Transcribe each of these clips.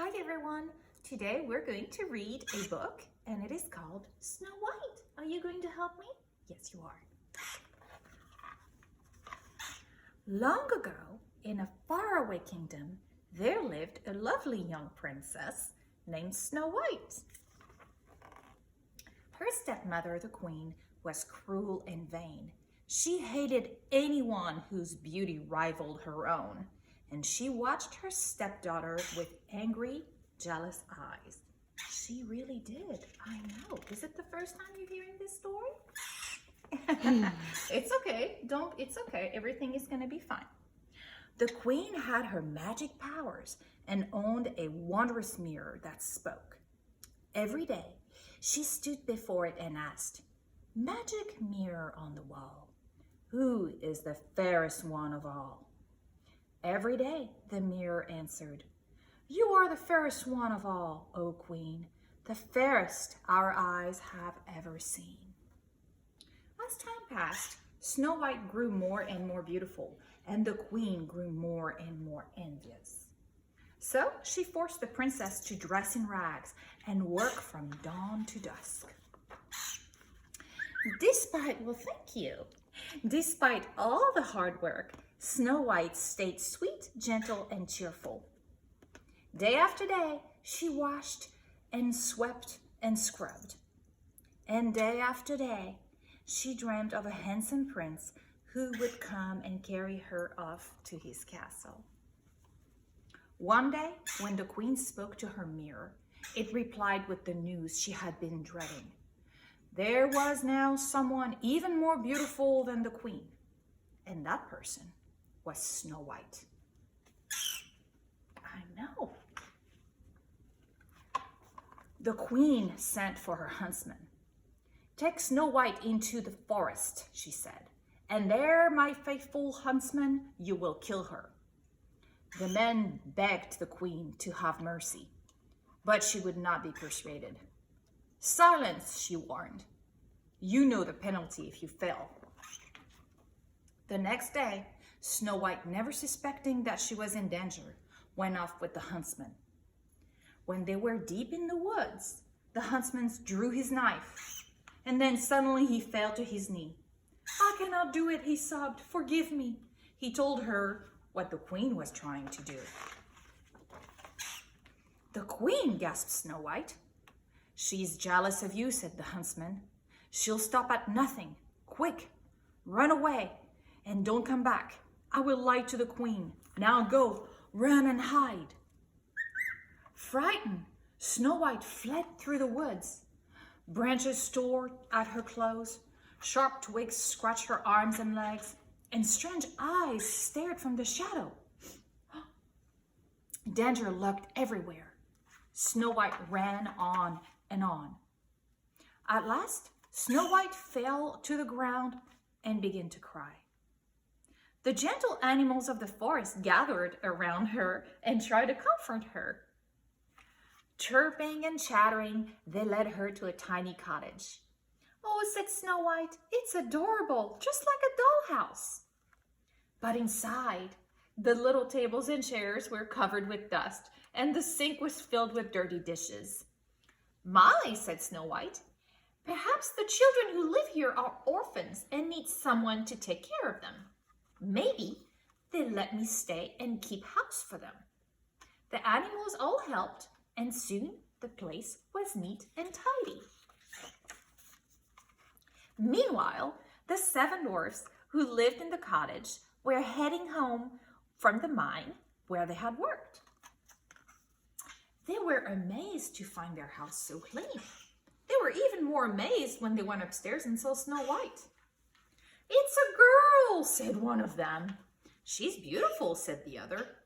Hi everyone! Today we're going to read a book and it is called Snow White. Are you going to help me? Yes, you are. Long ago, in a faraway kingdom, there lived a lovely young princess named Snow White. Her stepmother, the queen, was cruel and vain. She hated anyone whose beauty rivaled her own, and she watched her stepdaughter with angry, jealous eyes. She really did. I know. Is it the first time you're hearing this story? It's okay. It's okay. Everything is going to be fine. The queen had her magic powers and owned a wondrous mirror that spoke. Every day, she stood before it and asked, "Magic mirror on the wall, who is the fairest one of all?" Every day, the mirror answered, "You are the fairest one of all, O Queen, the fairest our eyes have ever seen." As time passed, Snow White grew more and more beautiful, and the queen grew more and more envious. So she forced the princess to dress in rags and work from dawn to dusk. Despite all the hard work, Snow White stayed sweet, gentle, and cheerful. Day after day, she washed and swept and scrubbed. And day after day, she dreamed of a handsome prince who would come and carry her off to his castle. One day, when the queen spoke to her mirror, it replied with the news she had been dreading. There was now someone even more beautiful than the queen, and that person was Snow White. I know. The queen sent for her huntsman. "Take Snow White into the forest," she said, "and there, my faithful huntsman, you will kill her." The men begged the queen to have mercy, but she would not be persuaded. "Silence," she warned. "You know the penalty if you fail." The next day, Snow White, never suspecting that she was in danger, went off with the huntsman. When they were deep in the woods, the huntsman drew his knife, and then suddenly he fell to his knee. "I cannot do it," he sobbed. "Forgive me." He told her what the queen was trying to do. "The queen?" gasped Snow White. "She's jealous of you," said the huntsman. "She'll stop at nothing. Quick, run away and don't come back. I will lie to the queen. Now go, run and hide." Frightened, Snow White fled through the woods. Branches tore at her clothes, sharp twigs scratched her arms and legs, and strange eyes stared from the shadow. Danger lurked everywhere. Snow White ran on and on. At last, Snow White fell to the ground and began to cry. The gentle animals of the forest gathered around her and tried to comfort her. Chirping and chattering, they led her to a tiny cottage. "Oh," said Snow White, "it's adorable, just like a dollhouse." But inside, the little tables and chairs were covered with dust, and the sink was filled with dirty dishes. "My," said Snow White, "perhaps the children who live here are orphans and need someone to take care of them. Maybe they'll let me stay and keep house for them." The animals all helped, and soon the place was neat and tidy. Meanwhile, the 7 dwarfs who lived in the cottage were heading home from the mine where they had worked. They were amazed to find their house so clean. They were even more amazed when they went upstairs and saw Snow White. "It's a girl," said one of them. "She's beautiful," said the other.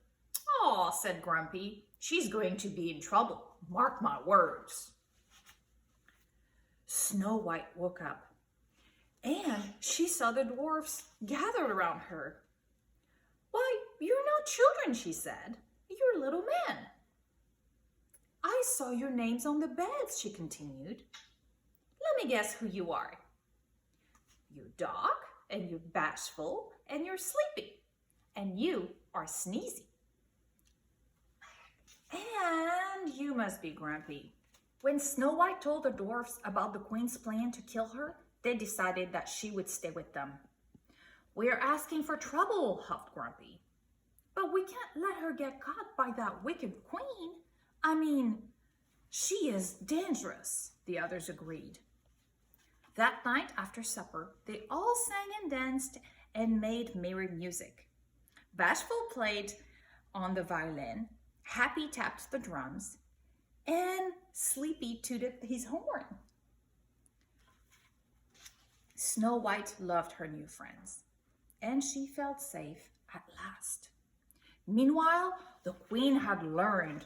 "Aw," said Grumpy, "she's going to be in trouble. Mark my words." Snow White woke up, and she saw the dwarfs gathered around her. "Why, you're not children," she said. "You're little men." "I saw your names on the beds," she continued. "Let me guess who you are. You're dark, and you're bashful, and you're sleepy, and you are sneezy. And must be grumpy. When Snow White told the dwarfs about the queen's plan to kill her, they decided that she would stay with them. "We're asking for trouble," huffed Grumpy. "But we can't let her get caught by that wicked queen. I mean, she is dangerous," the others agreed. That night after supper, they all sang and danced and made merry music. Bashful played on the violin, Happy tapped the drums, and Sleepy tooted his horn. Snow White loved her new friends, and she felt safe at last. Meanwhile, the queen had learned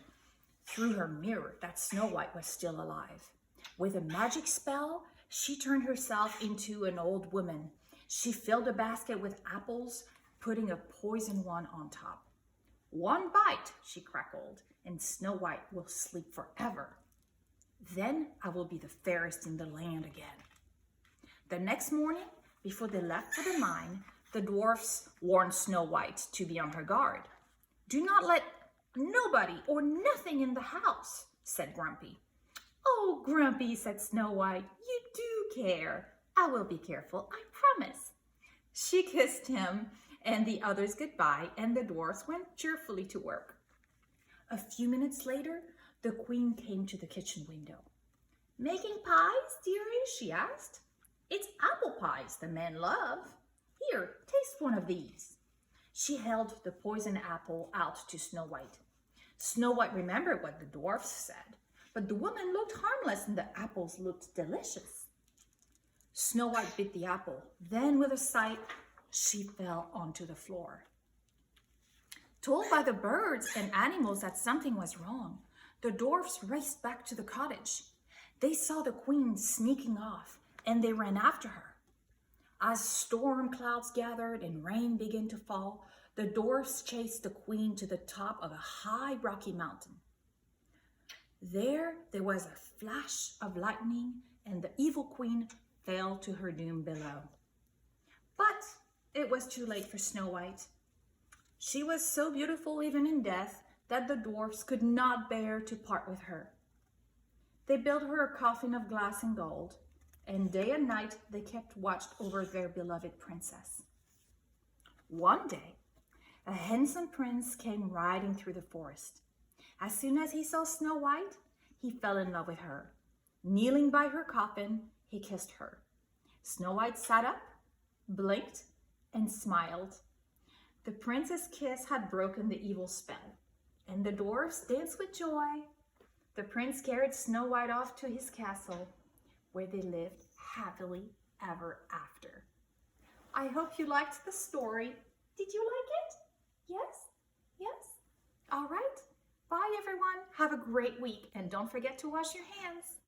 through her mirror that Snow White was still alive. With a magic spell, she turned herself into an old woman. She filled a basket with apples, putting a poison one on top. "One bite," she crackled, "and Snow White will sleep forever. Then I will be the fairest in the land again." The next morning, before they left for the mine, the dwarfs warned Snow White to be on her guard. "Do not let nobody or nothing in the house," said Grumpy. "Oh, Grumpy," said Snow White, "you do care. I will be careful, I promise." She kissed him and the others goodbye, and the dwarfs went cheerfully to work. A few minutes later, the queen came to the kitchen window. "Making pies, dearie?" she asked. "It's apple pies the men love. Here, taste one of these." She held the poison apple out to Snow White. Snow White remembered what the dwarfs said, but the woman looked harmless and the apples looked delicious. Snow White bit the apple. Then with a sigh, she fell onto the floor. Told by the birds and animals that something was wrong, the dwarfs raced back to the cottage. They saw the queen sneaking off, and they ran after her. As storm clouds gathered and rain began to fall, the dwarfs chased the queen to the top of a high rocky mountain. There was a flash of lightning, and the evil queen fell to her doom below. But it was too late for Snow White. She was so beautiful even in death that the dwarfs could not bear to part with her. They built her a coffin of glass and gold, and day and night they kept watch over their beloved princess. One day, a handsome prince came riding through the forest. As soon as he saw Snow White, he fell in love with her. Kneeling by her coffin, he kissed her. Snow White sat up, blinked, and smiled. The prince's kiss had broken the evil spell, and the dwarfs danced with joy. The prince carried Snow White off to his castle, where they lived happily ever after. I hope you liked the story. Did you like it? Yes? Yes? All right. Bye, everyone. Have a great week, and don't forget to wash your hands.